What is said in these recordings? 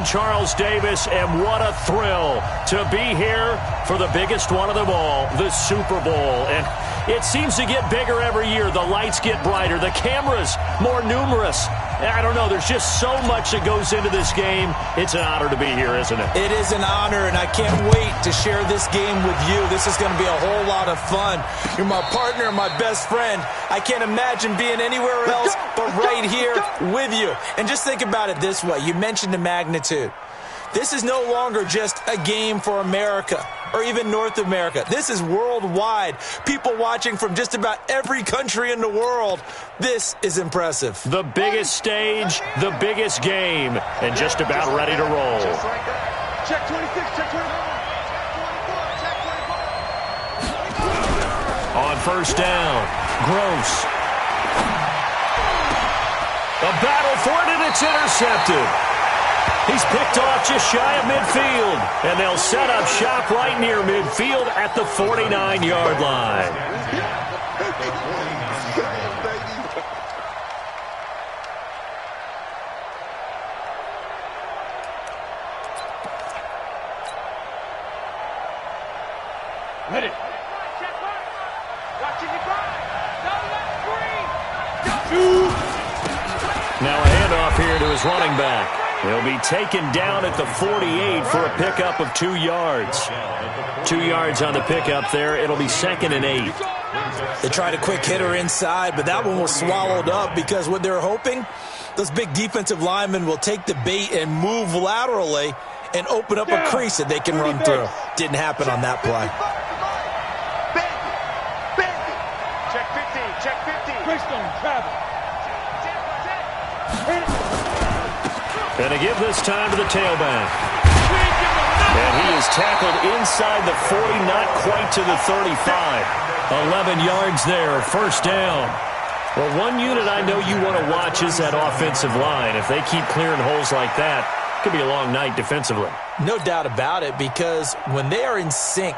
Charles Davis, and what a thrill to be here for the biggest one of them all, the Super Bowl. And it seems to get bigger every year. The lights get brighter, the cameras more numerous. I don't know, there's just so much that goes into this game. It's an honor to be here, isn't it? It is an honor, and I can't wait to share this game with you. This is going to be a whole lot of fun. You're my partner, my best friend. I can't imagine being anywhere else but right here with you. And just think about it this way. You mentioned the magnitude. This is no longer just a game for America or even North America. This is worldwide. People watching from just about every country in the world. This is impressive. The biggest stage, the biggest game, and just about ready to roll. Just like that. Check 26, check 24. On first down, Gross. A battle for it, and it's intercepted. He's picked off just shy of midfield, and they'll set up shop right near midfield at the 49-yard line. Ready. Now a handoff here to his running back. He'll be taken down at the 48 for a pickup of 2 yards. 2 yards on the pickup there. It'll be 2nd and 8. They tried a quick hitter inside, but that one was swallowed up because what they're hoping, those big defensive linemen will take the bait and move laterally and open up a crease that they can run through. Didn't happen on that play. Check 15, check 15. Greystone, travel. And to give this time to the tailback. And he is tackled inside the 40, not quite to the 35. 11 yards there, first down. Well, one unit I know you want to watch is that offensive line. If they keep clearing holes like that, it could be a long night defensively. No doubt about it, because when they are in sync,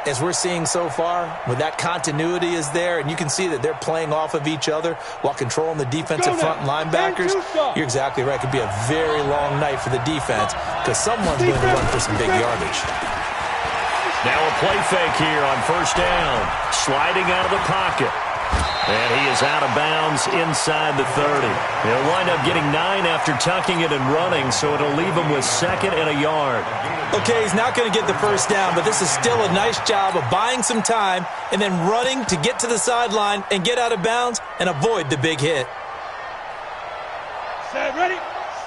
as we're seeing so far, when that continuity is there, and you can see that they're playing off of each other while controlling the defensive front linebackers, you're exactly right. It could be a very long night for the defense because someone's going to run for some big yardage. Now a play fake here on first down. Sliding out of the pocket. And he is out of bounds inside the 30. He'll wind up getting 9 after tucking it and running, so it'll leave him with 2nd and a yard. Okay, he's not going to get the first down, but this is still a nice job of buying some time and then running to get to the sideline and get out of bounds and avoid the big hit. Set, ready?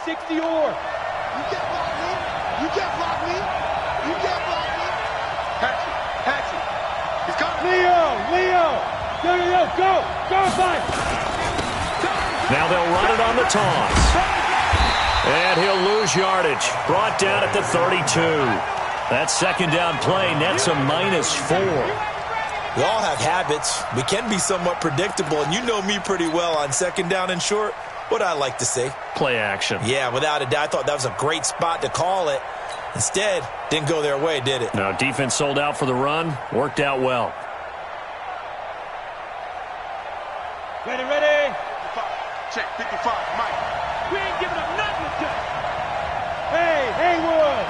60 or. You can't block me. You can't block me. You can't block me. Hatchet. He's coming. Leo. Go. Go, fight. Now they'll run it on the toss. And he'll lose yardage. Brought down at the 32. That second down play nets a -4. We all have habits. We can be somewhat predictable, and you know me pretty well on second down and short. What I like to say? Play action. Yeah, without a doubt. I thought that was a great spot to call it. Instead, didn't go their way, did it? No, defense sold out for the run. Worked out well. Ready. Check 55, Mike. We ain't giving up nothing to touch. Hey, Haywood.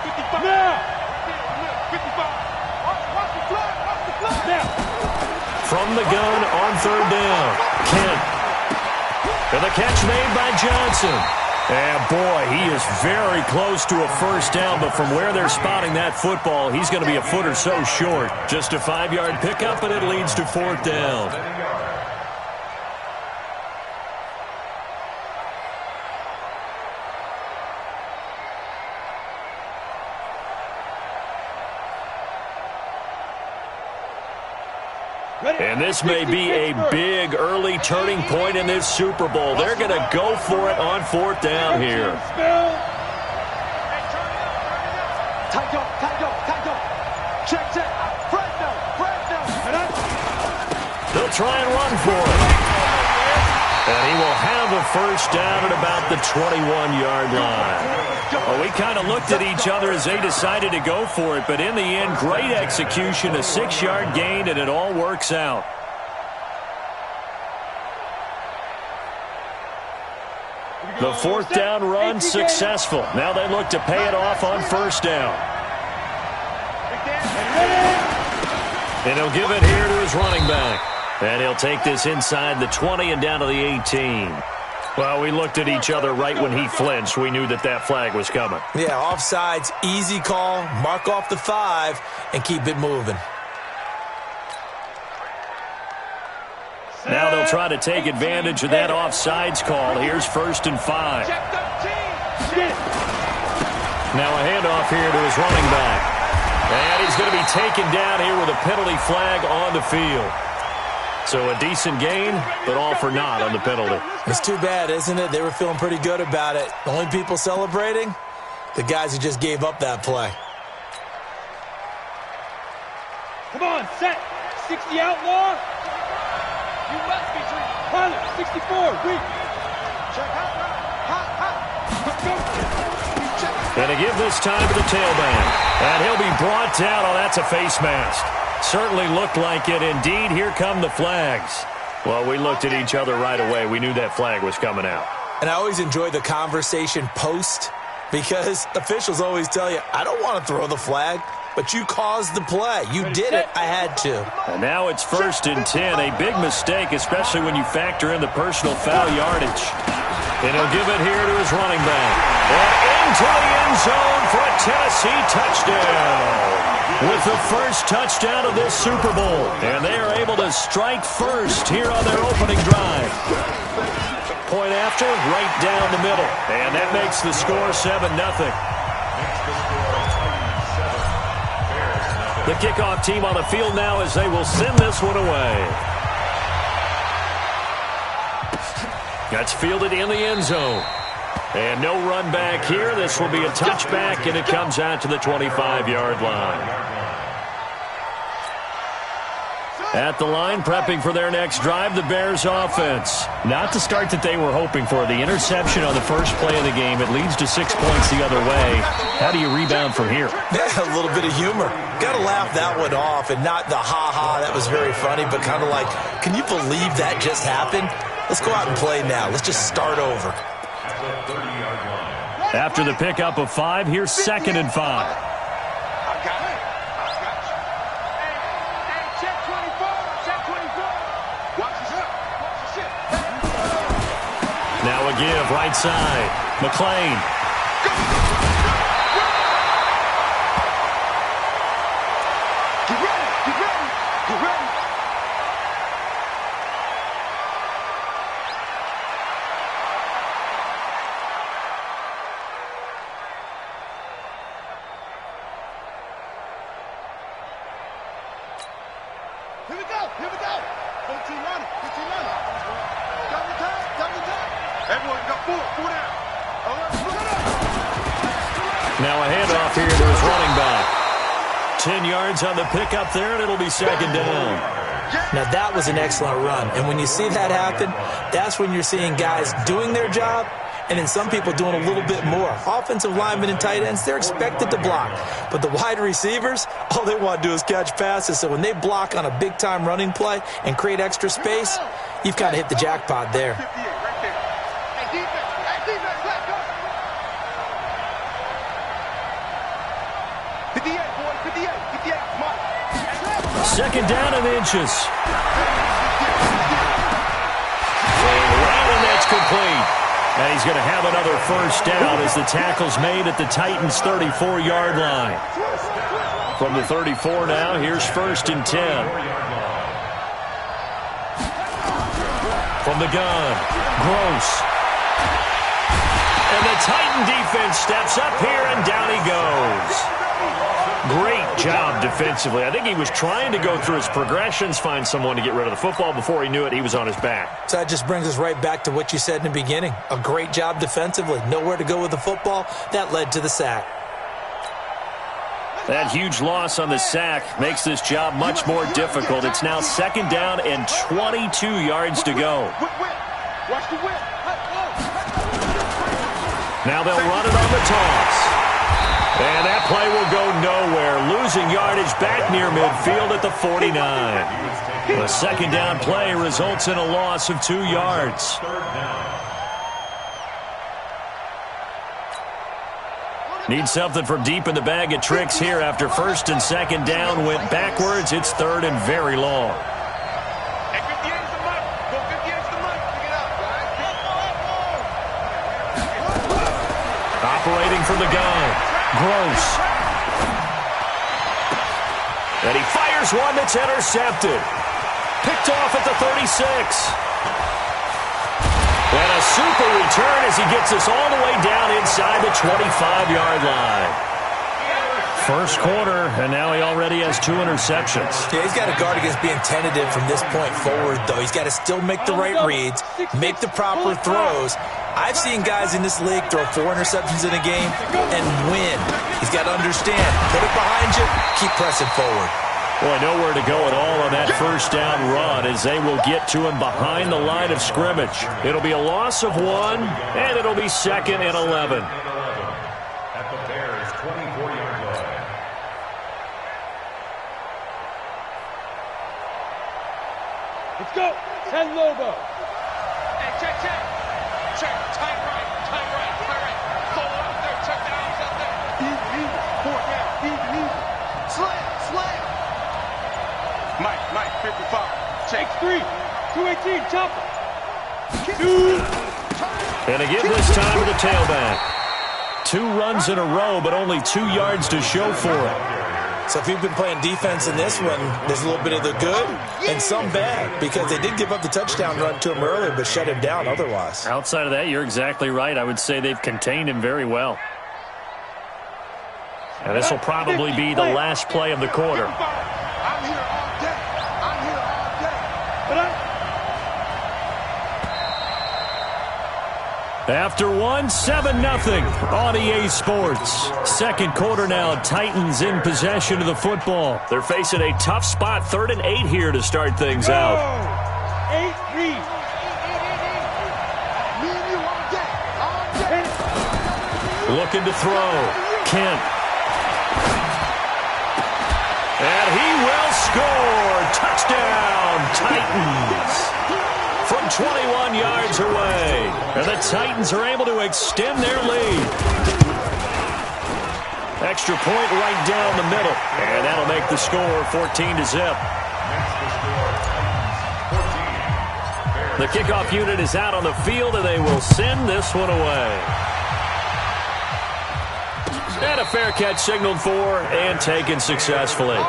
55. Now. 55. Watch the flag. Now. From the gun on third down. Kent. And the catch made by Johnson. And boy, he is very close to a first down, but from where they're spotting that football, he's going to be a foot or so short. Just a 5-yard pickup, and it leads to 4th down. And this may be a big early turning point in this Super Bowl. They're going to go for it on 4th down here. Check. They'll try and run for it. And he will have a first down at about the 21-yard line. Well, we kind of looked at each other as they decided to go for it, but in the end, great execution, a 6-yard gain, and it all works out. The fourth down run successful. Now they look to pay it off on first down. And he'll give it here to his running back. And he'll take this inside the 20 and down to the 18. Well, we looked at each other right when he flinched. We knew that that flag was coming. Yeah, offsides, easy call. Mark off the 5 and keep it moving. Now they'll try to take advantage of that offsides call. Here's 1st and 5. Now a handoff here to his running back. And he's going to be taken down here with a penalty flag on the field. So a decent gain, but all for naught on the penalty. It's too bad, isn't it? They were feeling pretty good about it. The only people celebrating, the guys who just gave up that play. Come on, set. 60 outlaw. You must be true. Pilot, 64, weak. Check out. And to give this time to the tailback. And he'll be brought down. Oh, that's a face mask. Certainly looked like it. Indeed, here come the flags. Well, we looked at each other right away. We knew that flag was coming out. And I always enjoy the conversation post because officials always tell you, I don't want to throw the flag, but you caused the play. You did it. I had to. And now it's 1st and 10. A big mistake, especially when you factor in the personal foul yardage. And he'll give it here to his running back. And into the end zone for a Tennessee touchdown. With the first touchdown of this Super Bowl. And they are able to strike first here on their opening drive. Point after, right down the middle. And that makes the score 7-0. The kickoff team on the field now as they will send this one away. That's fielded in the end zone. And no run back here. This will be a touchback, and it comes out to the 25-yard line. At the line, prepping for their next drive, the Bears offense. Not the start that they were hoping for. The interception on the first play of the game. It leads to 6 points the other way. How do you rebound from here? Yeah, a little bit of humor. Got to laugh that one off, and not the ha-ha, that was very funny, but kind of like, can you believe that just happened? Let's go out and play now. Let's just start over. After the pickup of 5, here's 2nd and 5. Now a give, right side. McLean. Get ready. Here we go. 15 running. Double time. Everyone got 4 down. Now a handoff here to his running back. 10 yards on the pickup there, and it'll be 2nd down. Now, that was an excellent run. And when you see that happen, that's when you're seeing guys doing their job and then some people doing a little bit more. Offensive linemen and tight ends, they're expected to block. But the wide receivers, all they want to do is catch passes. So when they block on a big-time running play and create extra space, you've kind of hit the jackpot there. Second down and inches. And that's complete. And he's going to have another first down as the tackle's made at the Titans' 34-yard line. From the 34 now, here's 1st and 10. From the gun, Gross. And the Titan defense steps up here, and down he goes. Great job defensively. I think he was trying to go through his progressions, find someone to get rid of the football. Before he knew it, he was on his back. So that just brings us right back to what you said in the beginning. A great job defensively. Nowhere to go with the football. That led to the sack. That huge loss on the sack makes this job much more difficult. It's now 2nd down and 22 yards to go. Watch the whip. Now they'll run it on the toss. And that play will go nowhere. Losing yardage back near midfield at the 49. The 2nd down play results in a loss of 2 yards. Need something from deep in the bag of tricks here after first and second down went backwards. It's third and very long. Operating from the gun. Gross. And he fires one that's intercepted. Picked off at the 36. And a super return as he gets us all the way down inside the 25-yard line. First quarter, and now he already has 2 interceptions. Yeah, he's got to guard against being tentative from this point forward, though. He's got to still make the right reads, make the proper throws. I've seen guys in this league throw 4 interceptions in a game and win. He's got to understand, put it behind you, keep pressing forward. Boy, nowhere to go at all on that first down run as they will get to him behind the line of scrimmage. It'll be a loss of 1, and it'll be 2nd and 11. At the Bears' 24-yard line. Let's go. 10 Lobo. Hey, check. Check. Tight right. Hold up there. Check down. Out there. Easy. 4th down. Easy. Slam. Mike, 55. Check. X3. 218. Chopper. 2. And again this time to the tailback. 2 runs in a row, but only 2 yards to show for it. So if you've been playing defense in this one, there's a little bit of the good and some bad, because they did give up the touchdown run to him earlier, but shut him down otherwise. Outside of that, you're exactly right. I would say they've contained him very well. And this will probably be the last play of the quarter. I'm here all day. After 1, 7-0 on EA Sports. Second quarter now, Titans in possession of the football. They're facing a tough spot, 3rd and 8 here to start things out. 8-3. Me and you all day. Looking to throw. Kent. And he will score. Touchdown, Titans. From 21 yards away. And the Titans are able to extend their lead. Extra point right down the middle. And that'll make the score 14-0. The kickoff unit is out on the field, and they will send this one away. And a fair catch signaled for and taken successfully.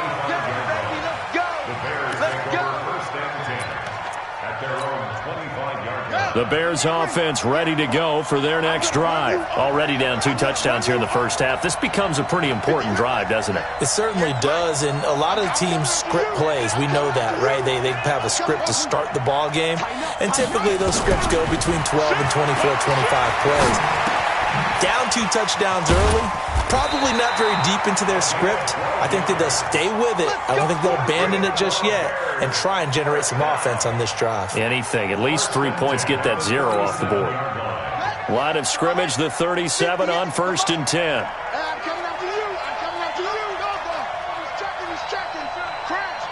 The Bears offense ready to go for their next drive. Already down 2 touchdowns here in the first half. This becomes a pretty important drive, doesn't it? It certainly does, and a lot of the teams script plays. We know that, right? They have a script to start the ball game, and typically those scripts go between 12 and 24, 25 plays. Down 2 touchdowns early, probably not very deep into their script. I think that they'll stay with it. I don't think they'll abandon it just yet and try and generate some offense on this drive. Anything. At least 3 points, get that 0 off the board. Line of scrimmage, the 37 on 1st and 10. I'm coming up to you. He's checking. Crash.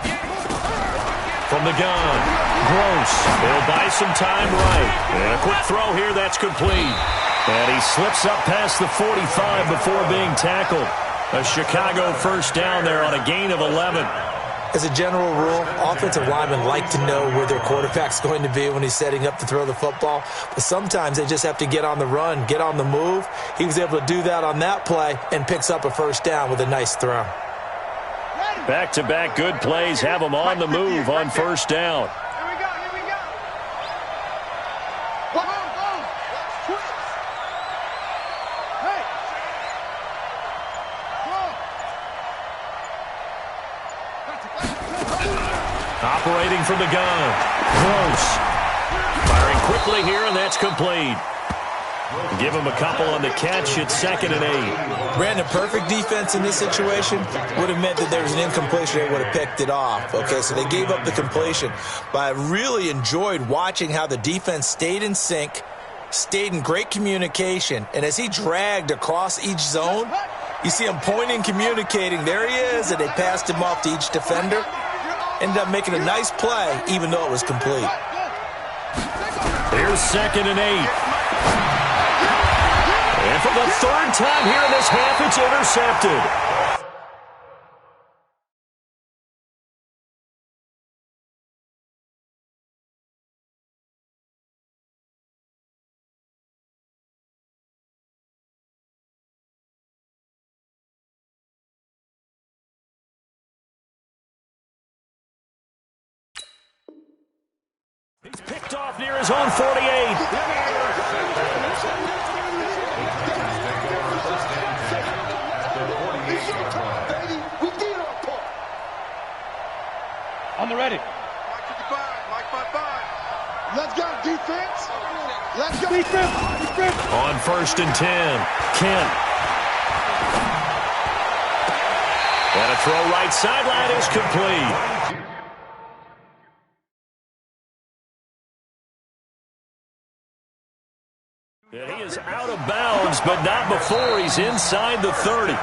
Yeah. From the gun. Gross. They'll buy some time right. And a quick throw here, that's complete. And he slips up past the 45 before being tackled. A Chicago first down there on a gain of 11. As a general rule, offensive linemen like to know where their quarterback's going to be when he's setting up to throw the football. But sometimes they just have to get on the run, get on the move. He was able to do that on that play and picks up a first down with a nice throw. Back-to-back good plays have them on the move on first down. Operating from the gun. Close. Firing quickly here, and that's complete. Give him a couple on the catch. It's 2nd and 8. Brandon, perfect defense in this situation would have meant that there was an incompletion. They would have picked it off. Okay, so they gave up the completion. But I really enjoyed watching how the defense stayed in sync, stayed in great communication. And as he dragged across each zone, you see him pointing, communicating. There he is, and they passed him off to each defender. Ended up making a nice play, even though it was complete. Here's 2nd and 8. And for the 3rd time here in this half, it's intercepted. He's picked off near his own 48. On the ready. Mike 55, Mike 55. Let's go, defense. Let's go. Defense. On 1st and 10, Kent. And a throw right sideline is complete. And he is out of bounds, but not before he's inside the 30.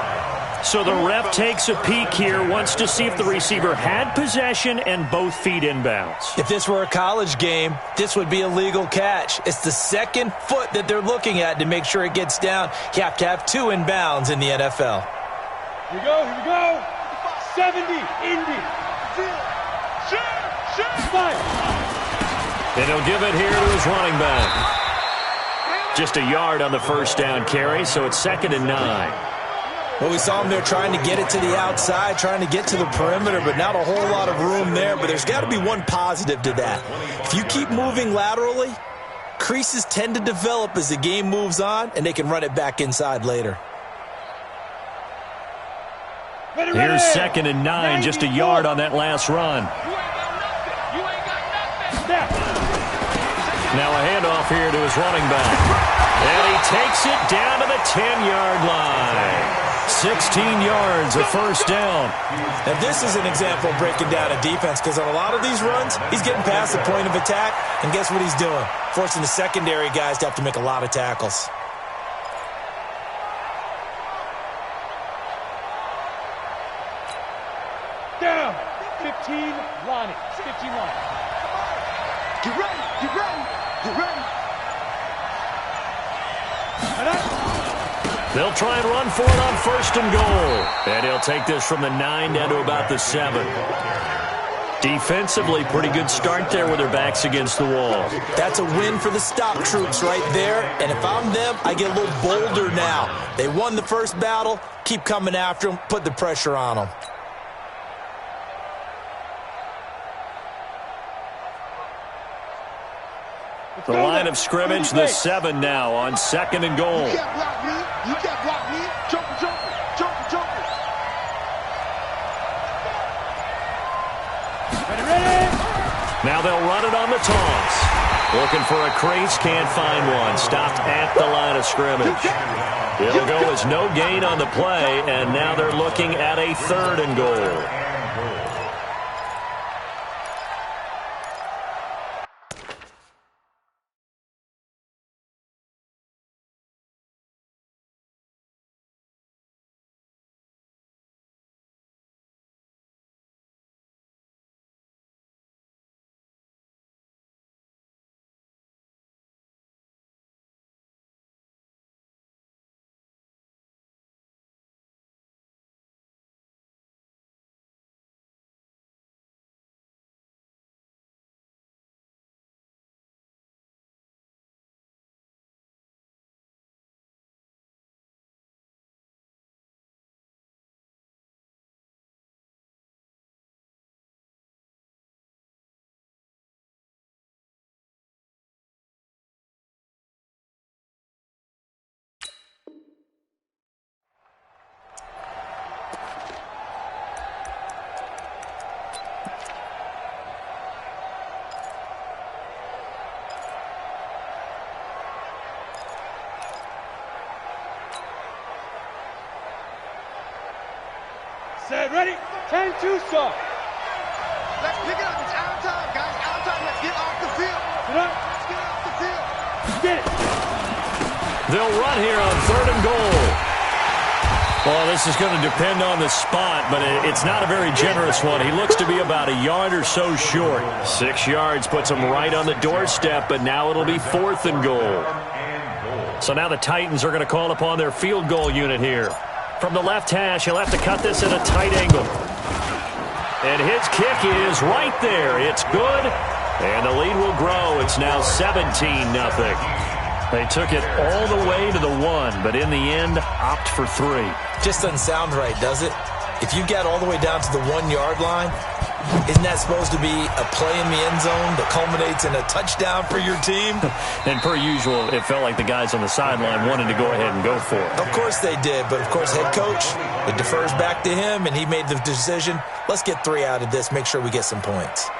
So the ref takes a peek here, wants to see if the receiver had possession and both feet inbounds. If this were a college game, this would be a legal catch. It's the 2nd foot that they're looking at to make sure it gets down. You have to have 2 inbounds in the NFL. Here we go. 70, Indy. Fire. And he'll give it here to his running back. Just a yard on the 1st down carry, so it's 2nd and 9. Well, we saw him there trying to get it to the outside, trying to get to the perimeter, but not a whole lot of room there. But there's got to be one positive to that. If you keep moving laterally, creases tend to develop as the game moves on, and they can run it back inside later. Ready. Here's 2nd and 9, just a yard on that last run. You ain't got nothing. Snap. Now a handoff here to his running back. And he takes it down to the 10-yard line. 16 yards, a 1st down. Now, this is an example of breaking down a defense because on a lot of these runs, he's getting past the point of attack, and guess what he's doing? Forcing the secondary guys to have to make a lot of tackles. Down. 15, Lonnie. 15 Lonnie. Get ready. They'll try and run for it on 1st and goal. And he'll take this from the 9 down to about the 7. Defensively, pretty good start there with their backs against the wall. That's a win for the stop troops right there. And if I'm them, I get a little bolder now. They won the first battle. Keep coming after them. Put the pressure on them. The line of scrimmage, the 7 now on 2nd and goal. You can't block me. Jumper. Ready. Now they'll run it on the toss. Looking for a crease, can't find one. Stopped at the line of scrimmage. It'll go as no gain on the play, and now they're looking at a 3rd and goal. Set, ready. 10-2 start. Let's pick it up. It's out of time, guys. Out of time. Let's get off the field. Get up. Let's get off the field. Get it. They'll run here on 3rd and goal. Well, this is going to depend on the spot, but it's not a very generous one. He looks to be about a yard or so short. 6 yards puts him right on the doorstep, but now it'll be 4th and goal. So now the Titans are going to call upon their field goal unit here. From the left hash, he'll have to cut this at a tight angle. And his kick is right there. It's good, and the lead will grow. It's now 17-0. They took it all the way to the 1, but in the end, opt for 3. Just doesn't sound right, does it? If you get all the way down to the 1-yard line, isn't that supposed to be a play in the end zone that culminates in a touchdown for your team? And per usual, it felt like the guys on the sideline wanted to go ahead and go for it. Of course they did, but of course head coach, it defers back to him, and he made the decision, let's get 3 out of this, make sure we get some points.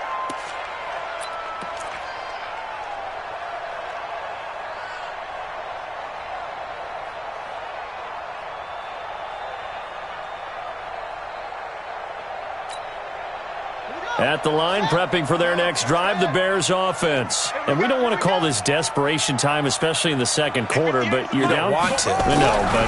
At the line, prepping for their next drive, the Bears offense. And we don't want to call this desperation time, especially in the second quarter, but you're down. You don't want to. No, but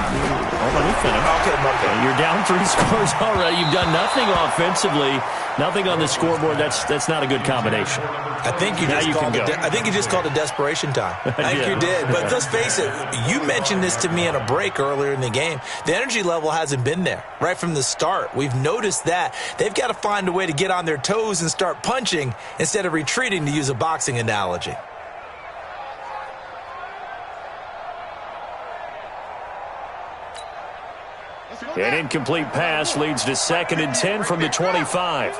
let me finish. Okay. You're down 3 scores already. You've done nothing offensively, nothing on the scoreboard. That's not a good combination. I think you just called it desperation time. I think you did. But let's face it, you mentioned this to me in a break earlier in the game. The energy level hasn't been there right from the start. We've noticed that. They've got to find a way to get on their toes and start punching instead of retreating, to use a boxing analogy. An incomplete pass leads to 2nd and 10 from the 25.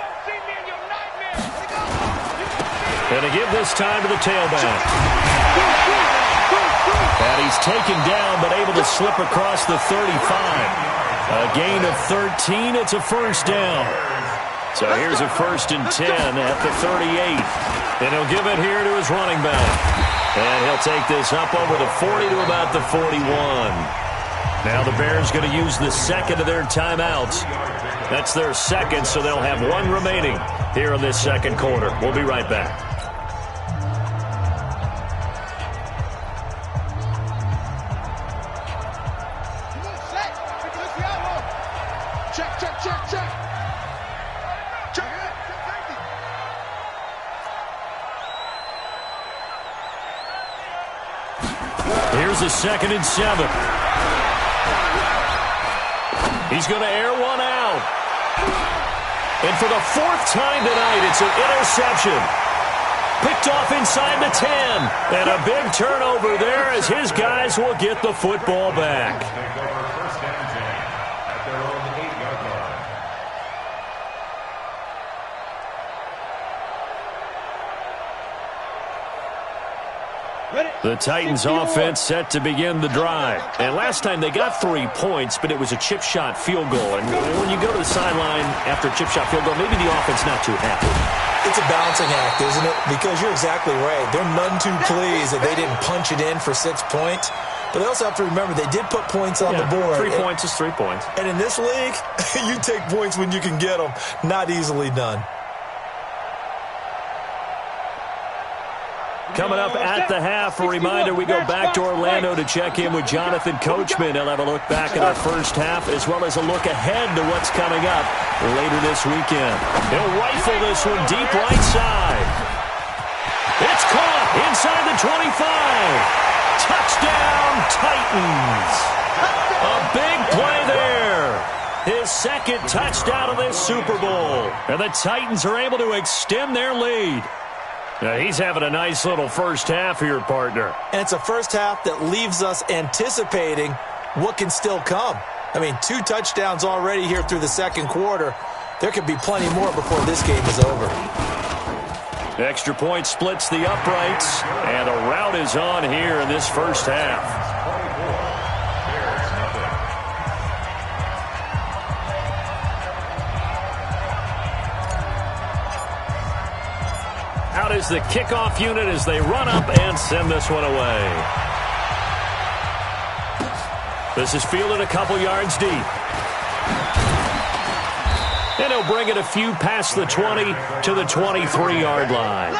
And to give this time to the tailback. And he's taken down but able to slip across the 35. A gain of 13. It's a first down. So here's a 1st and 10 at the 38. And he'll give it here to his running back. And he'll take this up over the 40 to about the 41. Now the Bears going to use the second of their timeouts. That's their second, so they'll have 1 remaining here in this second quarter. We'll be right back. Here's a 2nd and 7. He's going to air one out. And for the 4th time tonight, it's an interception. Picked off inside the 10. And a big turnover there as his guys will get the football back. The Titans offense set to begin the drive. And last time they got 3 points, but it was a chip shot field goal. And when you go to the sideline after a chip shot field goal, maybe the offense not too happy. It's a balancing act, isn't it? Because you're exactly right. They're none too pleased that they didn't punch it in for 6 points. But they also have to remember they did put points on the board. 3 points is 3 points. And in this league, you take points when you can get them. Not easily done. Coming up at the half, a reminder, we go back to Orlando to check in with Jonathan Coachman. He'll have a look back at our first half as well as a look ahead to what's coming up later this weekend. He'll rifle this one deep right side. It's caught inside the 25. Touchdown, Titans. A big play there. His 2nd touchdown of this Super Bowl. And the Titans are able to extend their lead. Now, he's having a nice little first half here, partner. And it's a first half that leaves us anticipating what can still come. I mean, 2 touchdowns already here through the second quarter. There could be plenty more before this game is over. Extra point splits the uprights, and a rout is on here in this first half. Out is the kickoff unit as they run up and send this one away. This is fielded a couple yards deep. And he'll bring it a few past the 20 to the 23-yard line.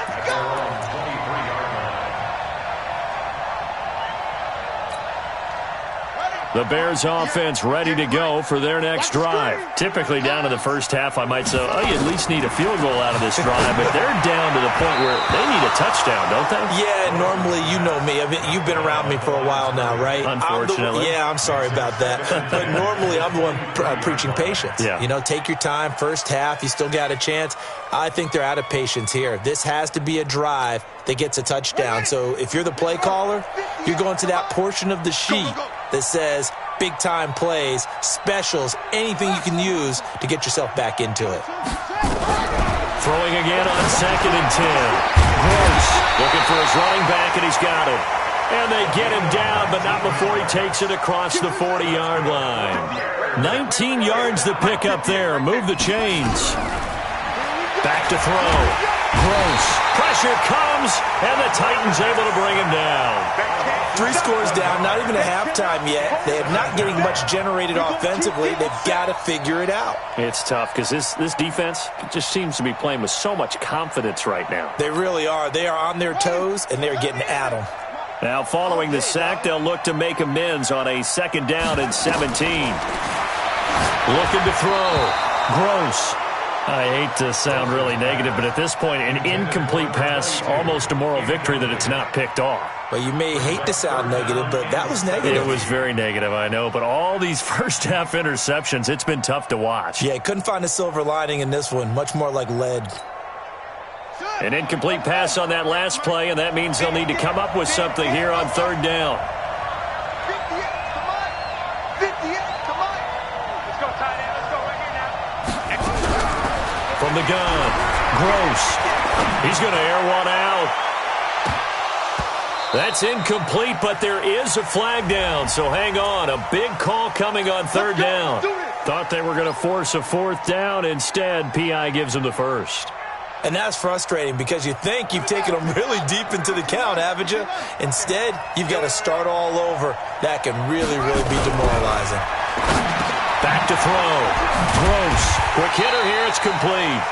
The Bears offense ready to go for their next drive. Typically down to the first half, I might say, oh, you at least need a field goal out of this drive, but they're down to the point where they need a touchdown, don't they? Yeah, normally, you know me. I mean, you've been around me for a while now, right? Unfortunately. I'm sorry about that. But normally, I'm the one preaching patience. Yeah. You know, take your time. First half, you still got a chance. I think they're out of patience here. This has to be a drive that gets a touchdown. So if you're the play caller, you're going to that portion of the sheet that says big-time plays, specials, anything you can use to get yourself back into it. Throwing again on 2nd and 10. Gross looking for his running back, and he's got it. And they get him down, but not before he takes it across the 40-yard line. 19 yards to pick up there. Move the chains. Back to throw. Gross. Pressure comes, and the Titans able to bring him down. 3 scores down, not even a halftime yet. They are not getting much generated offensively. They've got to figure it out. It's tough because this defense just seems to be playing with so much confidence right now. They really are. They are on their toes, and they're getting at them. Now, following the sack, they'll look to make amends on a 2nd down and 17. Looking to throw. Gross. I hate to sound really negative, but at this point, an incomplete pass, almost a moral victory that it's not picked off. Well, you may hate to sound negative, but that was negative. It was very negative, I know, but all these first-half interceptions, it's been tough to watch. Yeah, couldn't find a silver lining in this one, much more like lead. An incomplete pass on that last play, and that means they'll need to come up with something here on 3rd down. 58, come on. 58, come on. Let's go, tight end. Let's go right here now. From the gun, Gross. He's going to air one out. That's incomplete, but there is a flag down, so hang on. A big call coming on 3rd down. Thought they were going to force a 4th down. Instead, P.I. gives them the first. And that's frustrating because you think you've taken them really deep into the count, haven't you? Instead, you've got to start all over. That can really, really be demoralizing. Back to throw. Gross. Quick hitter here. It's complete.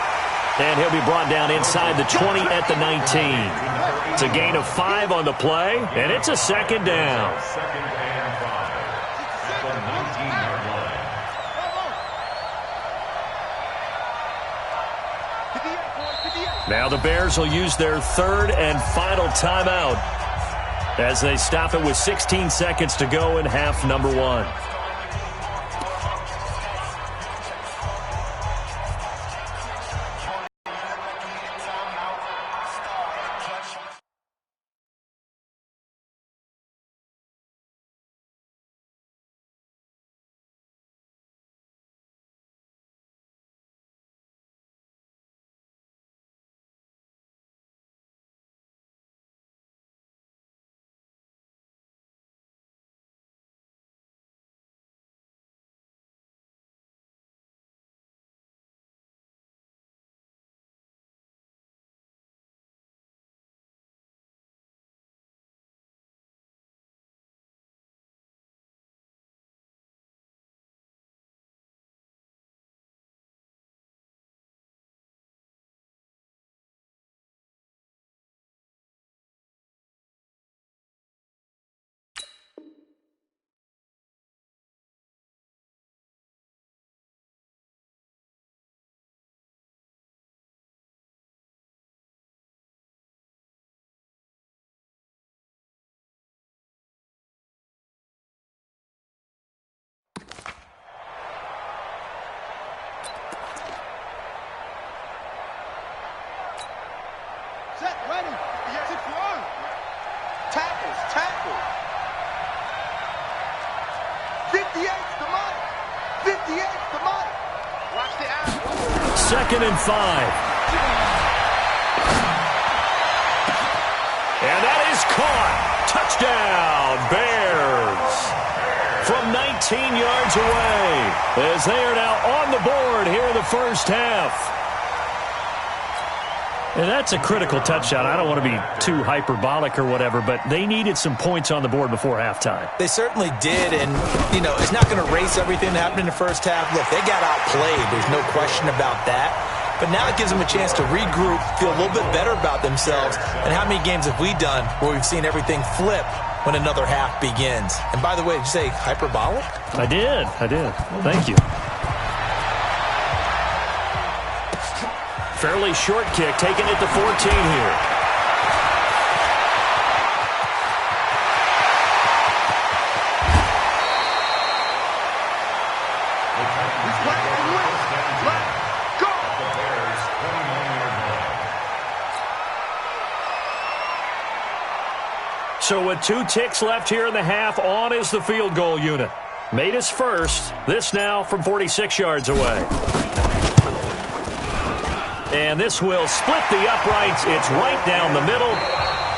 And he'll be brought down inside the 20 at the 19. It's a gain of 5 on the play, and it's a 2nd down. 2nd and 5 at the 19-yard line. Now the Bears will use their 3rd and final timeout as they stop it with 16 seconds to go in half number 1. Set, ready. 6-1. Tackles. 58's the money. 58's the money. Watch the out. 2nd and 5. And that is caught. Touchdown, Bears. From 19 yards away, as they are now on the board here in the first half. And that's a critical touchdown. I don't want to be too hyperbolic or whatever, but they needed some points on the board before halftime. They certainly did, and, you know, it's not going to erase everything that happened in the first half. Look, they got outplayed. There's no question about that. but now it gives them a chance to regroup, feel a little bit better about themselves. And how many games have we done where we've seen everything flip when another half begins? And by the way, did you say hyperbolic? I did. Thank you. Fairly short kick, taking it to 14 here. So with 2 ticks left here in the half, on is the field goal unit. Made his first. This now from 46 yards away. And this will split the uprights. It's right down the middle.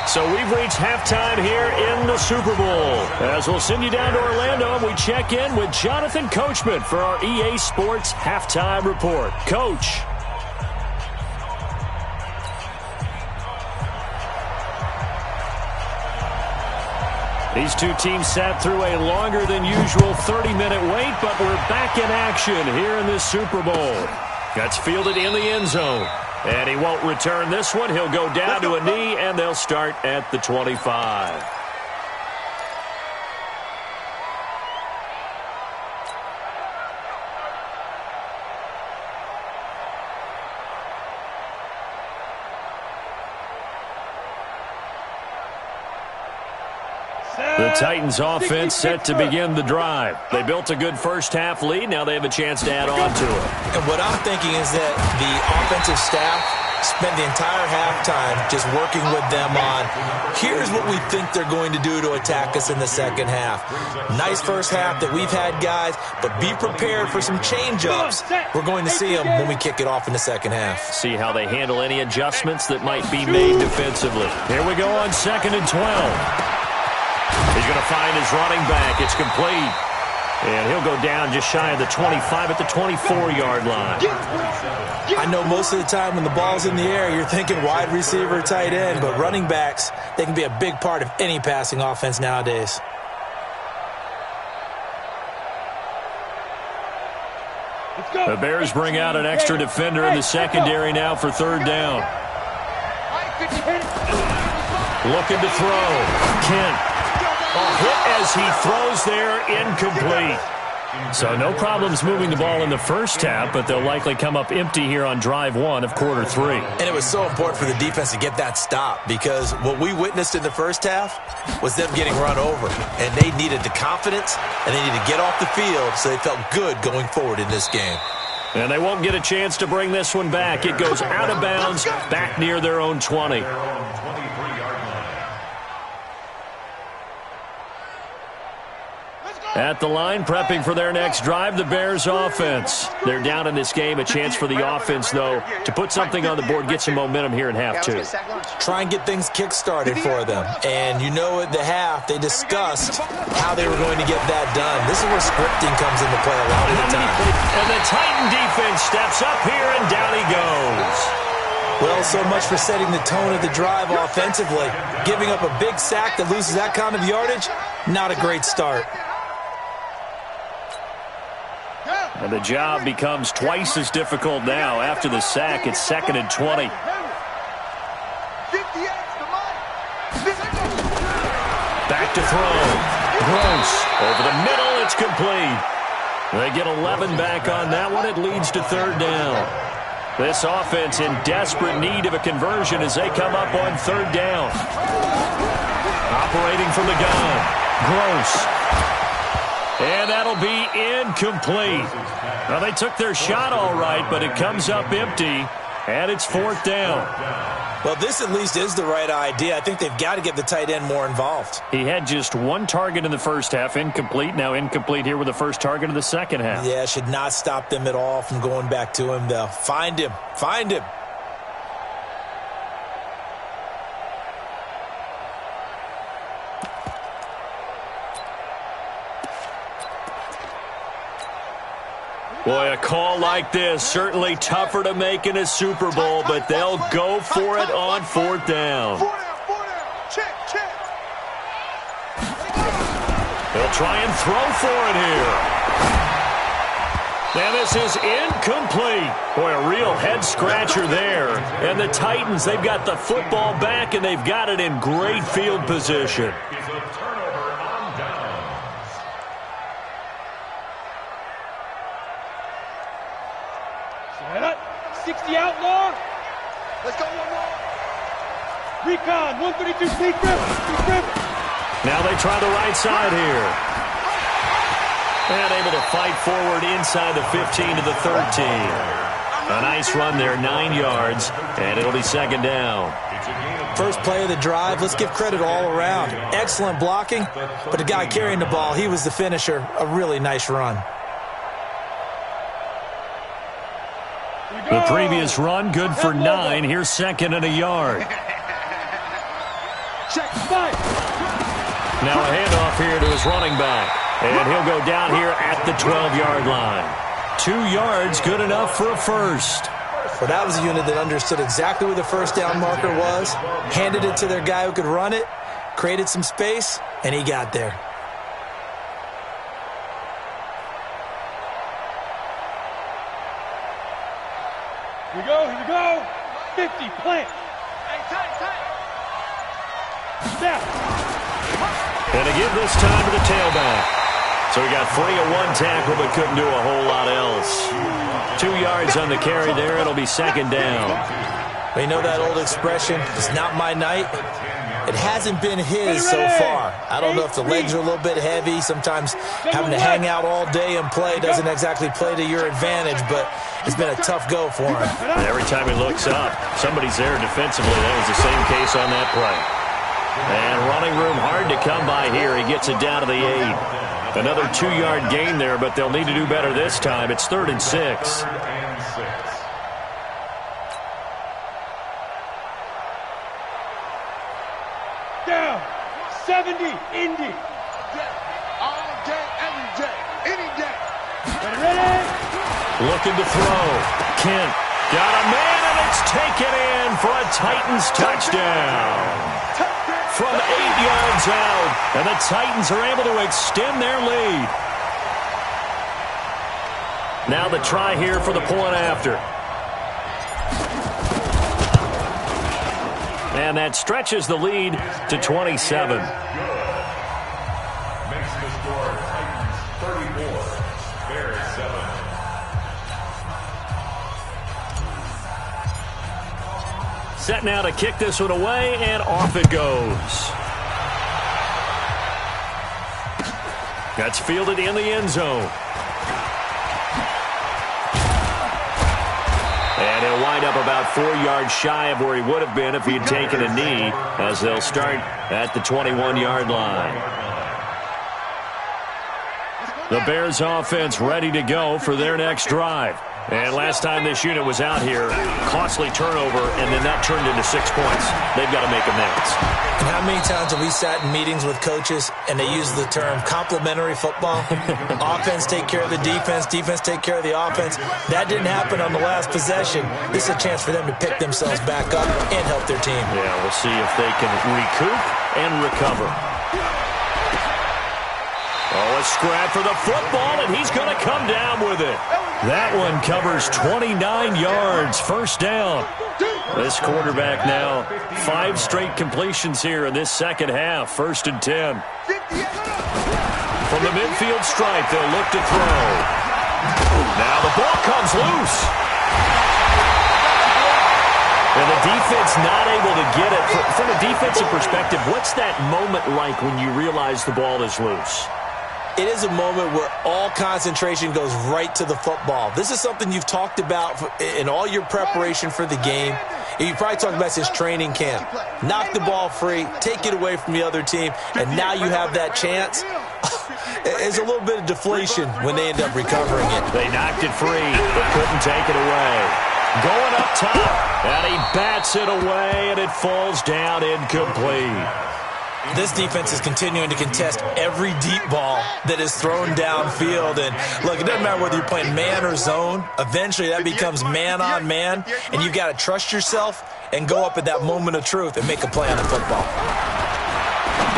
So we've reached halftime here in the Super Bowl. As we'll send you down to Orlando, we check in with Jonathan Coachman for our EA Sports Halftime Report. Coach. These two teams sat through a longer than usual 30-minute wait, but we're back in action here in this Super Bowl. That's fielded in the end zone. And he won't return this one. He'll go down to a knee, and they'll start at the 25. The Titans offense set to begin the drive. They built a good first-half lead. Now they have a chance to add on to it. And what I'm thinking is that the offensive staff spent the entire halftime just working with them on, here's what we think they're going to do to attack us in the second half. Nice first half that we've had, guys, but be prepared for some change-ups. We're going to see them when we kick it off in the second half. See how they handle any adjustments that might be made defensively. Here we go on 2nd and 12. He's going to find his running back. It's complete. And he'll go down just shy of the 25 at the 24-yard line. I know most of the time when the ball's in the air, you're thinking wide receiver, tight end, but running backs, they can be a big part of any passing offense nowadays. The Bears bring out an extra defender in the secondary now for 3rd down. Looking to throw. Kent. A hit as he throws there, incomplete. So no problems moving the ball in the first half, but they'll likely come up empty here on drive 1 of quarter 3. And it was so important for the defense to get that stop, because what we witnessed in the first half was them getting run over. And they needed the confidence, and they needed to get off the field so they felt good going forward in this game. And they won't get a chance to bring this one back. It goes out of bounds, back near their own 20. At the line, prepping for their next drive, the Bears offense. They're down in this game. A chance for the offense, though, to put something on the board, get some momentum here in half 2. Try and get things kick-started for them. And you know at the half, they discussed how they were going to get that done. This is where scripting comes into play a lot of the time. And the Titan defense steps up here, and down he goes. Well, so much for setting the tone of the drive offensively. Giving up a big sack that loses that kind of yardage, not a great start. And the job becomes twice as difficult now. After the sack, it's 2nd and 20. Back to throw. Gross. Over the middle, it's complete. They get 11 back on that one. It leads to 3rd down. This offense in desperate need of a conversion as they come up on 3rd down. Operating from the gun. Gross. And that'll be incomplete. Well, they took their shot all right, but it comes up empty, and it's 4th down. Well, this at least is the right idea. I think they've got to get the tight end more involved. He had just 1 target in the first half, incomplete. Now incomplete here with the first target of the second half. Yeah, should not stop them at all from going back to him, though. Find him. Find him. Boy, a call like this, certainly tougher to make in a Super Bowl, but they'll go for it on 4th down. Check, check. They'll try and throw for it here. And this is incomplete. Boy, a real head-scratcher there. And the Titans, they've got the football back, and they've got it in great field position. It's a turnover on downs. Set up. 60 outlaw. Let's go one more. Recon, 132, Steve Griffin. Now they try the right side here. And able to fight forward inside the 15 to the 13. A nice run there, 9 yards, and it'll be second down. First play of the drive, let's give credit all around. Excellent blocking, but the guy carrying the ball, he was the finisher. A really nice run. The previous run, good for 9. Here's second and a yard. Check, five. Now a handoff here to his running back. And he'll go down here at the 12-yard line. 2 yards, good enough for a first. Well, that was a unit that understood exactly where the first down marker was, handed it to their guy who could run it, created some space, and he got there. Here we go. 50, plant. Hey, tight. Snap. And to give this time to the tailback. So he got free of 1 tackle but couldn't do a whole lot else. 2 yards on the carry there. It'll be second down. We know that old expression, it's not my night. It hasn't been his so far. I don't know if the legs are a little bit heavy. Sometimes having to hang out all day and play doesn't exactly play to your advantage, but it's been a tough go for him. And every time he looks up, somebody's there defensively. That was the same case on that play. And running room hard to come by here. He gets it down to the 8. Another 2-yard gain there, but they'll need to do better this time. It's 3rd and 6. Down. 70, Indy. All day, every day, any day. Ready? Looking to throw. Kent got a man, and it's taken in for a Titans touchdown. From 8 yards out, and the Titans are able to extend their lead. Now the try here for the point after. And that stretches the lead to 27. Makes the score Titans 34, Bears 7. Set now to kick this one away, and off it goes. That's fielded in the end zone. And he'll wind up about 4 yards shy of where he would have been if he had taken a knee, as they'll start at the 21-yard line. The Bears offense ready to go for their next drive. And last time this unit was out here, costly turnover, and then that turned into 6 points. They've got to make amends. And how many times have we sat in meetings with coaches and they use the term complementary football? Offense take care of the defense, defense take care of the offense. That didn't happen on the last possession. This is a chance for them to pick themselves back up and help their team. Yeah, we'll see if they can recoup and recover. Oh, a scrap for the football, and he's going to come down with it. That one covers 29 yards, first down. This quarterback now, 5 straight completions here in this second half, 1st and 10. From the midfield stripe, they'll look to throw. Now the ball comes loose. And the defense not able to get it. From a defensive perspective, what's that moment like when you realize the ball is loose? It is a moment where all concentration goes right to the football. This is something you've talked about in all your preparation for the game. You probably talked about this training camp. Knock the ball free, take it away from the other team, and now you have that chance. There's a little bit of deflation when they end up recovering it. They knocked it free, but couldn't take it away. Going up top, and he bats it away, and it falls down incomplete. This defense is continuing to contest every deep ball that is thrown downfield. And, look, it doesn't matter whether you're playing man or zone. Eventually, that becomes man on man, and you've got to trust yourself and go up at that moment of truth and make a play on the football.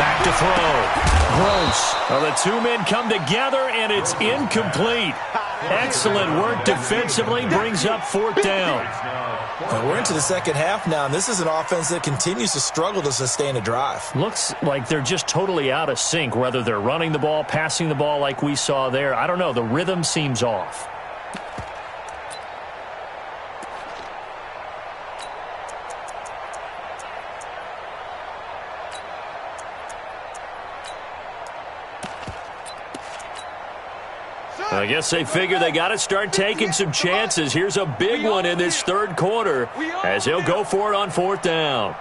Back to throw. Gross. Well, the 2 men come together, and it's incomplete. Excellent work defensively, brings up fourth down. And we're into the second half now, and this is an offense that continues to struggle to sustain a drive. Looks like they're just totally out of sync, whether they're running the ball, passing the ball like we saw there. I don't know. The rhythm seems off. I guess they figure they got to start taking some chances. Here's a big one in this third quarter as he'll go for it on fourth down.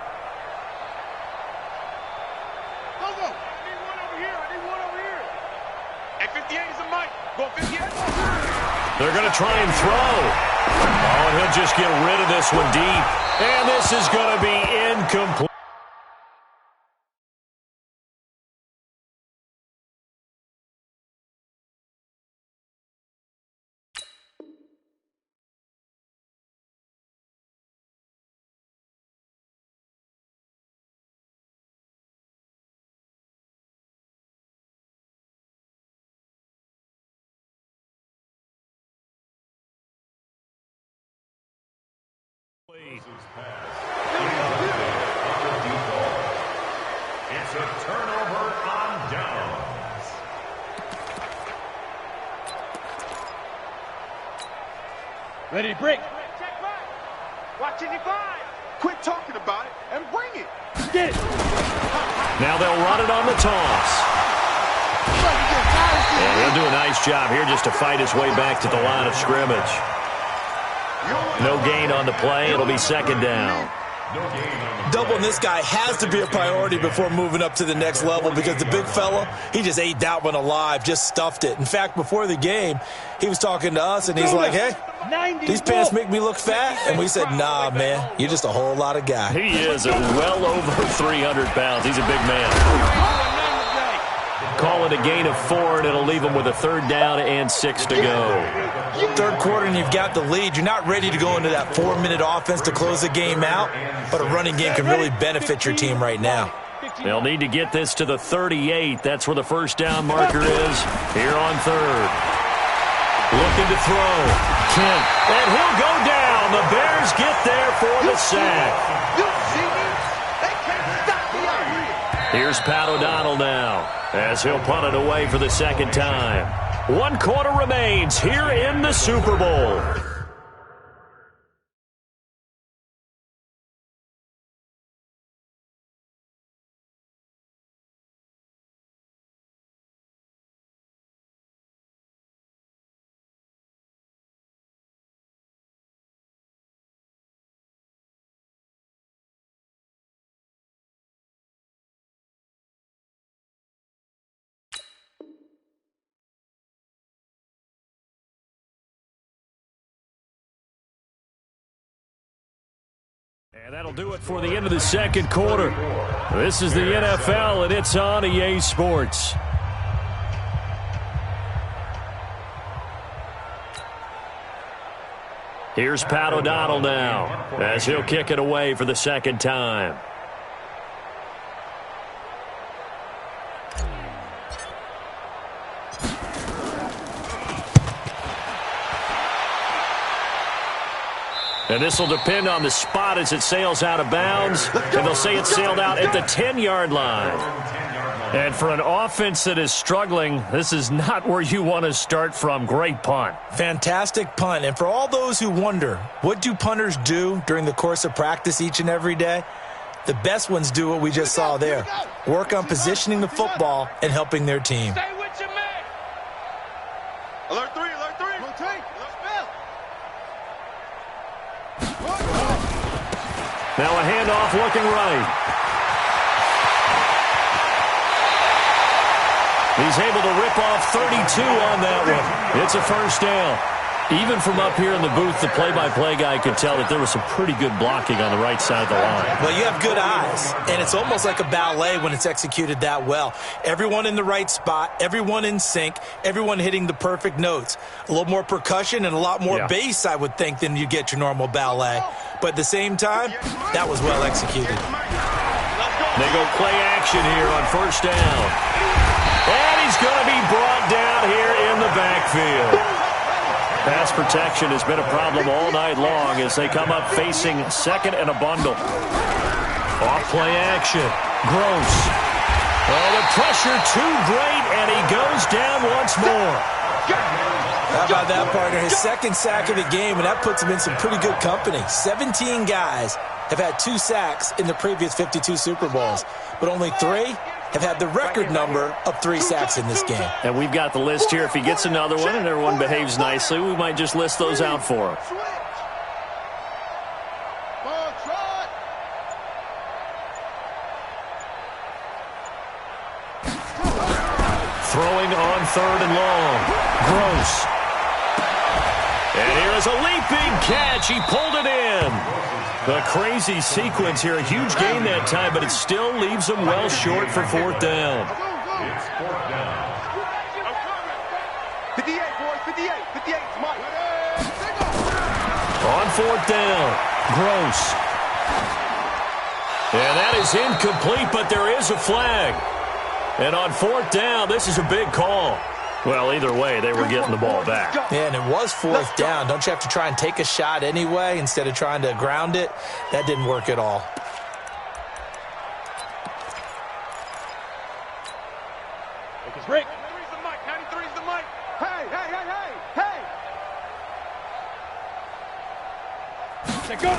They're going to try and throw. Oh, and he'll just get rid of this one deep. And this is going to be incomplete. It's a turnover on downs. Ready to break. Check back. Watch it, divide. Quit talking about it and bring it. Get it. Now they'll run it on the toss. And he'll do a nice job here just to fight his way back to the line of scrimmage. No gain on the play. It'll be second down. Doubling this guy has to be a priority before moving up to the next level because the big fella, he just ate that one alive, just stuffed it. In fact, before the game, he was talking to us, and he's like, hey, these pants make me look fat. And we said, nah, man, you're just a whole lot of guy. He is well over 300 pounds. He's a big man. Call it a gain of 4, and it'll leave him with a third down and 6 to go. Third quarter, and you've got the lead. You're not ready to go into that 4-minute offense to close the game out, but a running game can really benefit your team right now. They'll need to get this to the 38. That's where the first down marker is here on third. Looking to throw. Kent, and he'll go down. The Bears get there for the sack. Here's Pat O'Donnell now as he'll punt it away for the second time. 1 quarter remains here in the Super Bowl. And that'll do it for the end of the second quarter. This is the NFL, and it's on EA Sports. Here's Pat O'Donnell now as he'll kick it away for the second time. And this will depend on the spot as it sails out of bounds. And they'll say it sailed out at the 10-yard line. And for an offense that is struggling, this is not where you want to start from. Great punt. Fantastic punt. And for all those who wonder, what do punters do during the course of practice each and every day? The best ones do what we just saw there. Work on positioning the football and helping their team. Stay with your man. Alert 3, alert 3. Rotate. Let's build. Now a handoff looking right. He's able to rip off 32 on that one. It's a first down. Even from up here in the booth, the play-by-play guy could tell that there was some pretty good blocking on the right side of the line. Well, you have good eyes, and it's almost like a ballet when it's executed that well. Everyone in the right spot, everyone in sync, everyone hitting the perfect notes. A little more percussion and a lot more bass, I would think, than you get your normal ballet. But at the same time, that was well executed. They go play action here on first down. And he's going to be brought down here in the backfield. Pass protection has been a problem all night long as they come up facing second and a bundle. Off play action. Gross. Oh, the pressure too great, and he goes down once more. How about that, partner? His second sack of the game, and that puts him in some pretty good company. 17 guys have had 2 sacks in the previous 52 Super Bowls, but only 3 have had the record number of 3 sacks in this game. And we've got the list here. If he gets another one and everyone behaves nicely, we might just list those out for him. Throwing on 3rd and long. Gross. And here is a leaping catch. He pulled it in. A crazy sequence here. A huge gain that time, but it still leaves him well short for 4th down. It's 4th down. 58, boys, 58, 58, Mike. On 4th down. Gross. And that is incomplete, but there is a flag. And on 4th down, this is a big call. Well, either way, they were getting the ball back. Yeah, and it was 4th down. Don't you have to try and take a shot anyway instead of trying to ground it? That didn't work at all. Take his break. 93's the mic. 93's the mic. Hey, hey, hey, hey, hey. Take go.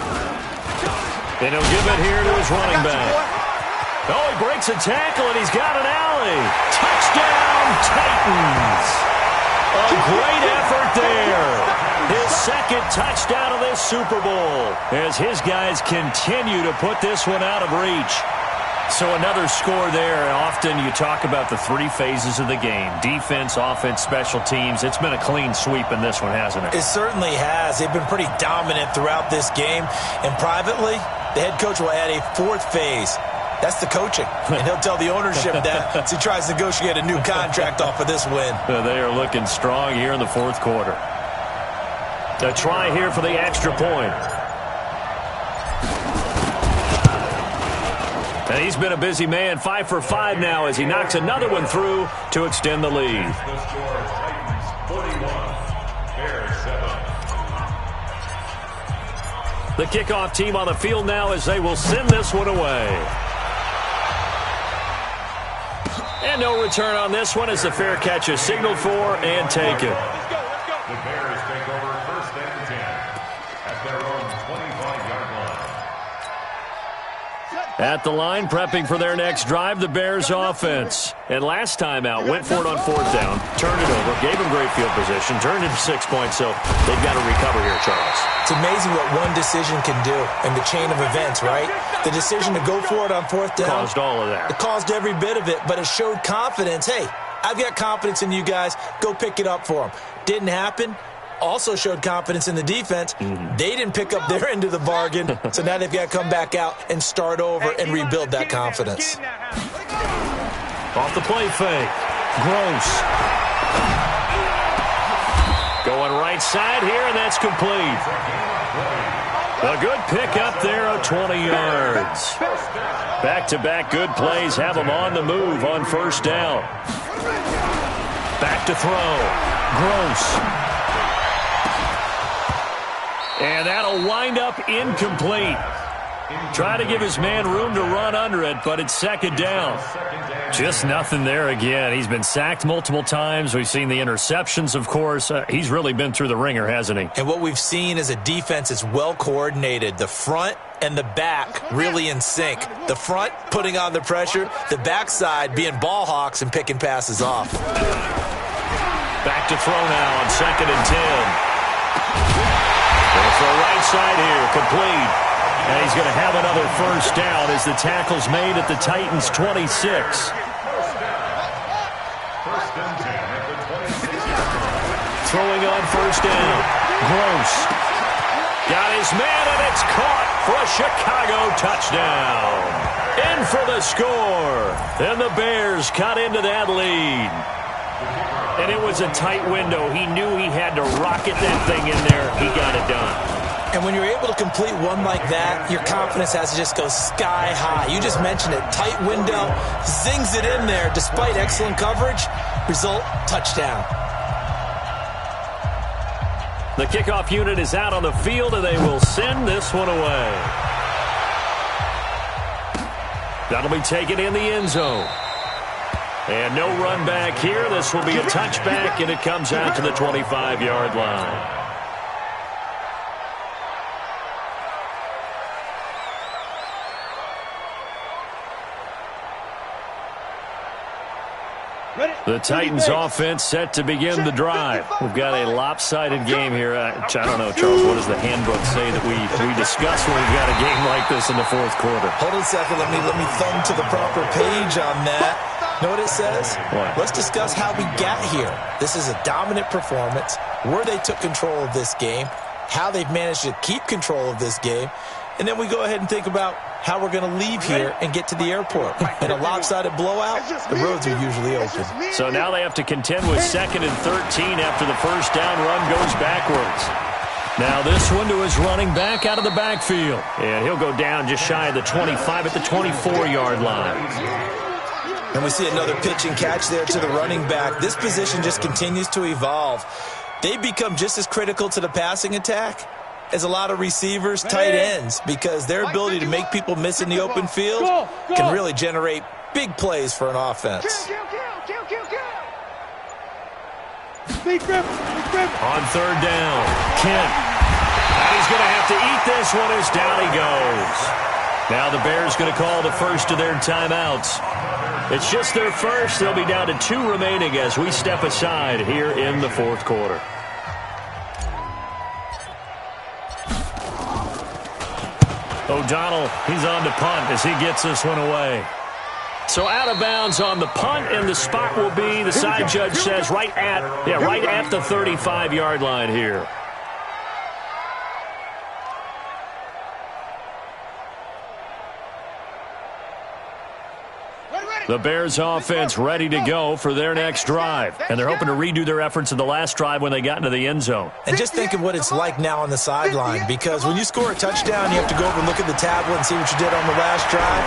And he'll give it here to his running back. Oh, he breaks a tackle, and he's got an alley. Touchdown, Titans. A great effort there. His second touchdown of this Super Bowl as his guys continue to put this one out of reach. So another score there. Often you talk about the 3 phases of the game. Defense, offense, special teams. It's been a clean sweep in this one, hasn't it? It certainly has. They've been pretty dominant throughout this game. And privately, the head coach will add a 4th phase. That's the coaching. And he'll tell the ownership that as he tries to negotiate a new contract off of this win. They are looking strong here in the 4th quarter. A try here for the extra point. And he's been a busy man, 5 for 5 now as he knocks another one through to extend the lead. The score, Titans 41, Bears 7. The kickoff team on the field now as they will send this one away. And no return on this one as the fair catch is signaled for and taken. Let's go, let's go. The Bears take over 1st and 10 at their own 25-yard line. At the line, prepping for their next drive, the Bears offense. And last time out, went for it on 4th down, turned it over, gave them great field position, turned it to 6 points, so they've got to recover here, Charles. It's amazing what one decision can do in the chain of events, right? The decision to go for it on 4th down. Caused all of that. It caused every bit of it, but it showed confidence. Hey, I've got confidence in you guys. Go pick it up for them. Didn't happen. Also showed confidence in the defense. They didn't pick up their end of the bargain, so now they've got to come back out and start over and rebuild that confidence. Off the play fake. Gross. Going right side here, and that's complete. A good pick up there of 20 yards. Back-to-back good plays have them on the move on 1st down. Back to throw. Gross. And that'll wind up incomplete. Try to give his man room to run under it, but it's 2nd down. Just nothing there again. He's been sacked multiple times. We've seen the interceptions, of course. He's really been through the ringer, hasn't he? And what we've seen is a defense is well coordinated. The front and the back really in sync. The front putting on the pressure, the backside being ball hawks and picking passes off. Back to throw now on 2nd and 10. Going for a right side here, complete. And he's going to have another 1st down as the tackle's made at the Titans' 26. 1st and 10 at the 26. Throwing on 1st down. Gross. Got his man, and it's caught for a Chicago touchdown. In for the score. And the Bears cut into that lead. And it was a tight window. He knew he had to rocket that thing in there. He got it done. And when you're able to complete one like that, your confidence has to just go sky high. You just mentioned it. Tight window, zings it in there despite excellent coverage. Result, touchdown. The kickoff unit is out on the field, and they will send this one away. That'll be taken in the end zone. And no run back here. This will be a touchback, and it comes out to the 25-yard line. The Titans offense set to begin the drive. We've got a lopsided game here. I don't know, Charles, what does the handbook say that we discuss when we've got a game like this in the fourth quarter? Hold on a second. Let me thumb to the proper page on that. Know what it says? What? Let's discuss how we got here. This is a dominant performance, where they took control of this game, how they've managed to keep control of this game, and then we go ahead and think about how we're going to leave here and get to the airport. In a lopsided blowout, the roads are usually open. So now they have to contend with 2nd and 13 after the first down run goes backwards. Now this one to his running back out of the backfield. And he'll go down just shy of the 25 at the 24-yard line. And we see another pitch and catch there to the running back. This position just continues to evolve. They become just as critical to the passing attack as a lot of receivers, tight ends, because their ability to make people miss in the open field can really generate big plays for an offense. On third down, Kent. And he's going to have to eat this one as down he goes. Now the Bears going to call the first of their timeouts. It's just their first. They'll be down to 2 remaining as we step aside here in the fourth quarter. O'Donnell, he's on the punt as he gets this one away. So out of bounds on the punt, and the spot will be, the side judge says, right at the 35-yard line here. The Bears offense ready to go for their next drive. And they're hoping to redo their efforts in the last drive when they got into the end zone. And just think of what it's like now on the sideline, because when you score a touchdown, you have to go over and look at the tablet and see what you did on the last drive.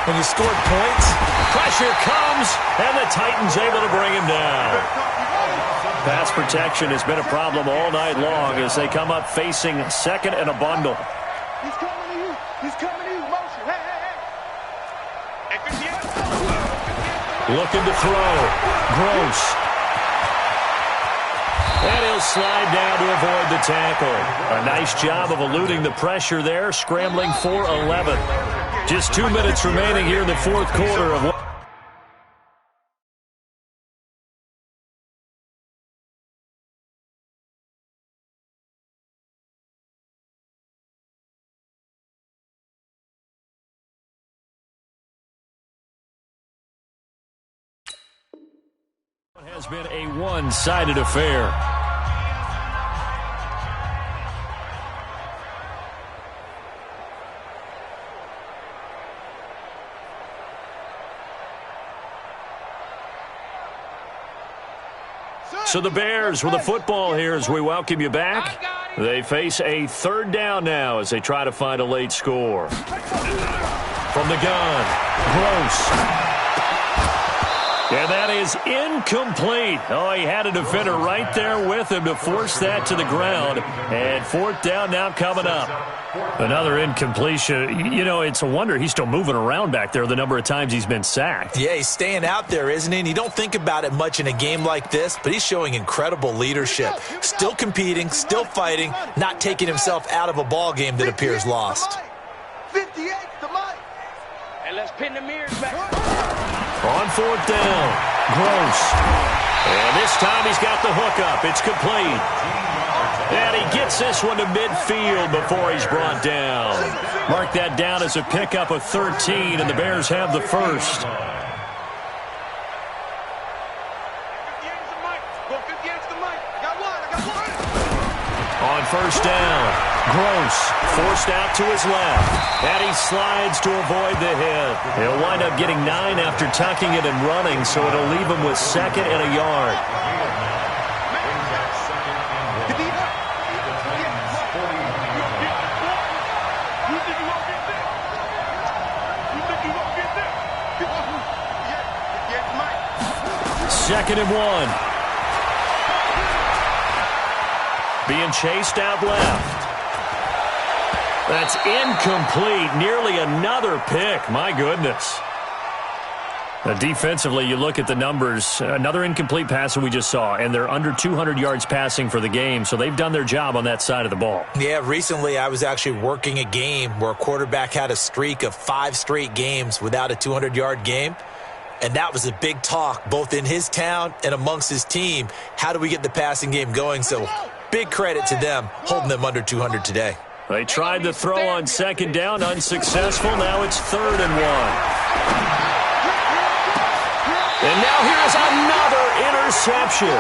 When you scored points, pressure comes, and the Titans able to bring him down. Pass protection has been a problem all night long as they come up facing 2nd and a bundle. He's coming to you. He's coming to you. Motion. Hey, hey, hey. Looking to throw. Gross. And he'll slide down to avoid the tackle. A nice job of eluding the pressure there, scrambling for 11. Just 2 minutes remaining here in the fourth quarter of what has been a one-sided affair. So the Bears with the football here as we welcome you back. They face a third down now as they try to find a late score. From the gun, Gross. And that is incomplete. Oh, he had a defender right there with him to force that to the ground. And fourth down now coming up. Another incompletion. You know, it's a wonder he's still moving around back there the number of times he's been sacked. Yeah, he's staying out there, isn't he? And you don't think about it much in a game like this, but he's showing incredible leadership. Still competing, still fighting, not taking himself out of a ball game that appears lost. 58 to Mike. And let's pin the mirrors back. On fourth down, Gross. And this time he's got the hookup. It's complete. And he gets this one to midfield before he's brought down. Mark that down as a pickup of 13, and the Bears have the first. On first down, Gross forced out to his left, and he slides to avoid the hit. He'll wind up getting 9 after tucking it and running, so it'll leave him with 2nd and a yard. Second and 1. being chased out left. That's incomplete. Nearly another pick. My goodness. Defensively, you look at the numbers. Another incomplete pass that we just saw, and they're under 200 yards passing for the game, so they've done their job on that side of the ball. Yeah, recently I was actually working a game where a quarterback had a streak of 5 straight games without a 200-yard game, and that was a big talk both in his town and amongst his team. How do we get the passing game going? So big credit to them holding them under 200 today. They tried to throw on second down, unsuccessful. Now it's 3rd and 1. And now here's another interception.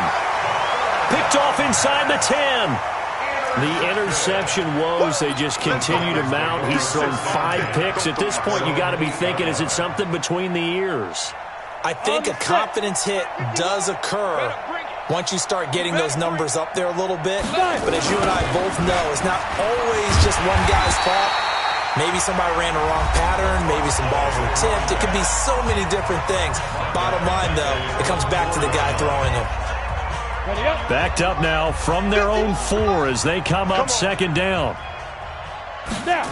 Picked off inside the 10. The interception woes, they just continue to mount. He's thrown 5 picks. At this point, you got to be thinking, is it something between the ears? I think a confidence hit does occur once you start getting those numbers up there a little bit. But as you and I both know, it's not always just one guy's fault. Maybe somebody ran the wrong pattern. Maybe some balls were tipped. It could be so many different things. Bottom line, though, it comes back to the guy throwing them. Backed up now from their own 4 as they come up second down. Now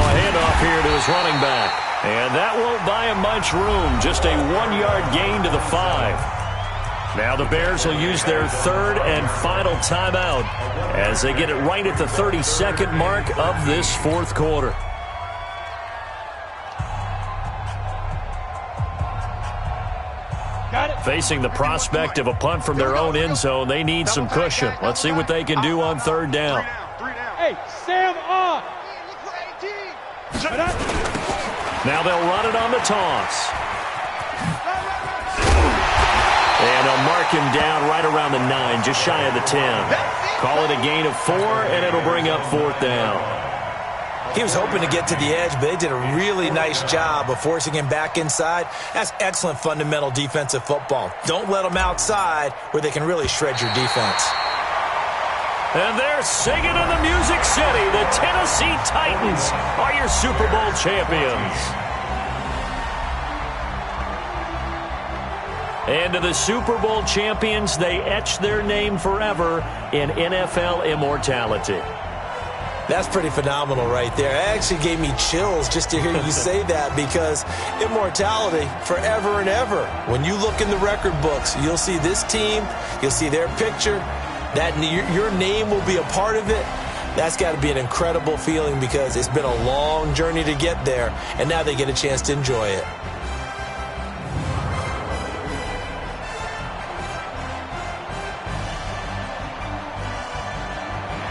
a handoff here to his running back. And that won't buy him much room. Just a 1-yard gain to the 5. Now the Bears will use their 3rd and final timeout as they get it right at the 32nd mark of this 4th quarter. Facing the prospect of a punt from their own end zone, they need some cushion. Let's see what they can do on 3rd down. Hey, Sam on! Now they'll run it on the toss. And they'll mark him down right around the 9, just shy of the 10. Call it a gain of 4, and it'll bring up 4th down. He was hoping to get to the edge, but they did a really nice job of forcing him back inside. That's excellent fundamental defensive football. Don't let them outside where they can really shred your defense. And they're singing in the Music City. The Tennessee Titans are your Super Bowl champions. And to the Super Bowl champions, they etch their name forever in NFL immortality. That's pretty phenomenal right there. It actually gave me chills just to hear you say that, because immortality forever and ever. When you look in the record books, you'll see this team, you'll see their picture, that your name will be a part of it. That's got to be an incredible feeling, because it's been a long journey to get there, and now they get a chance to enjoy it.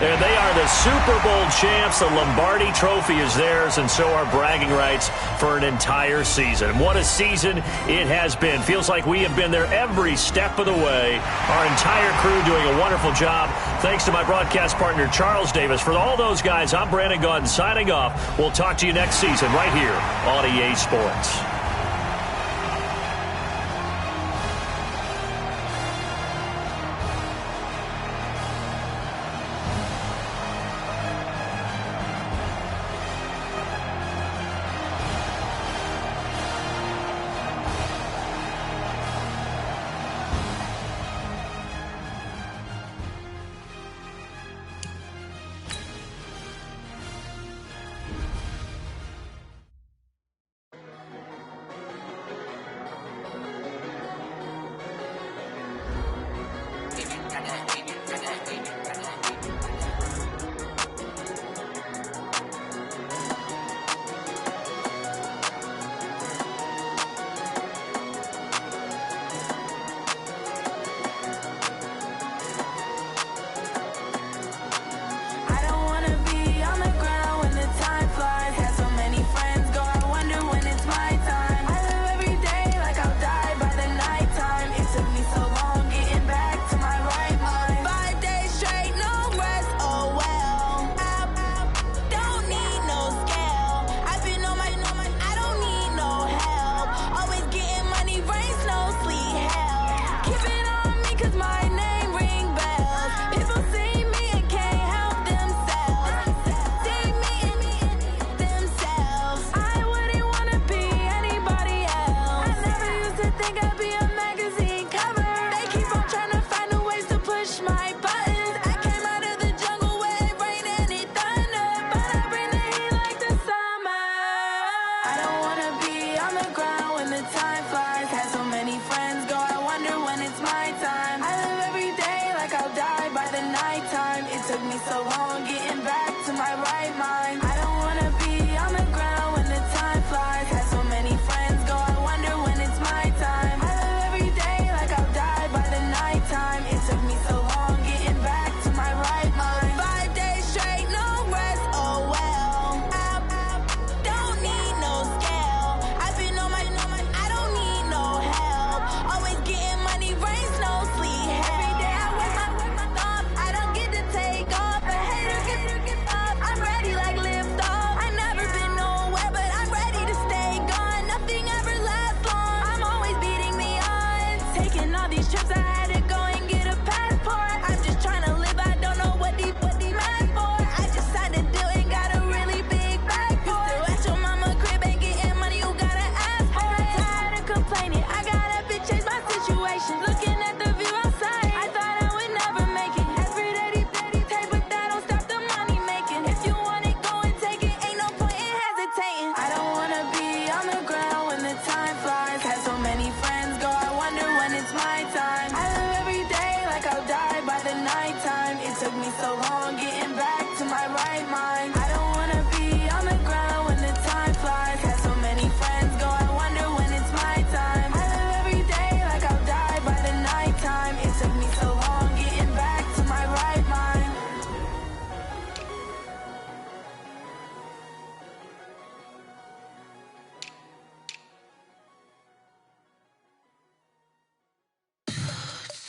And they are the Super Bowl champs. The Lombardi Trophy is theirs, and so are bragging rights for an entire season. What a season it has been. Feels like we have been there every step of the way. Our entire crew doing a wonderful job. Thanks to my broadcast partner, Charles Davis. For all those guys, I'm Brandon Gaudin signing off. We'll talk to you next season right here on EA Sports.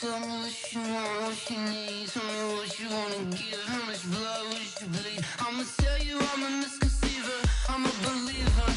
Tell me what you want, what you need. Tell me what you wanna give. How much blood would you bleed? I'ma tell you I'm a misconceiver, I'm a believer.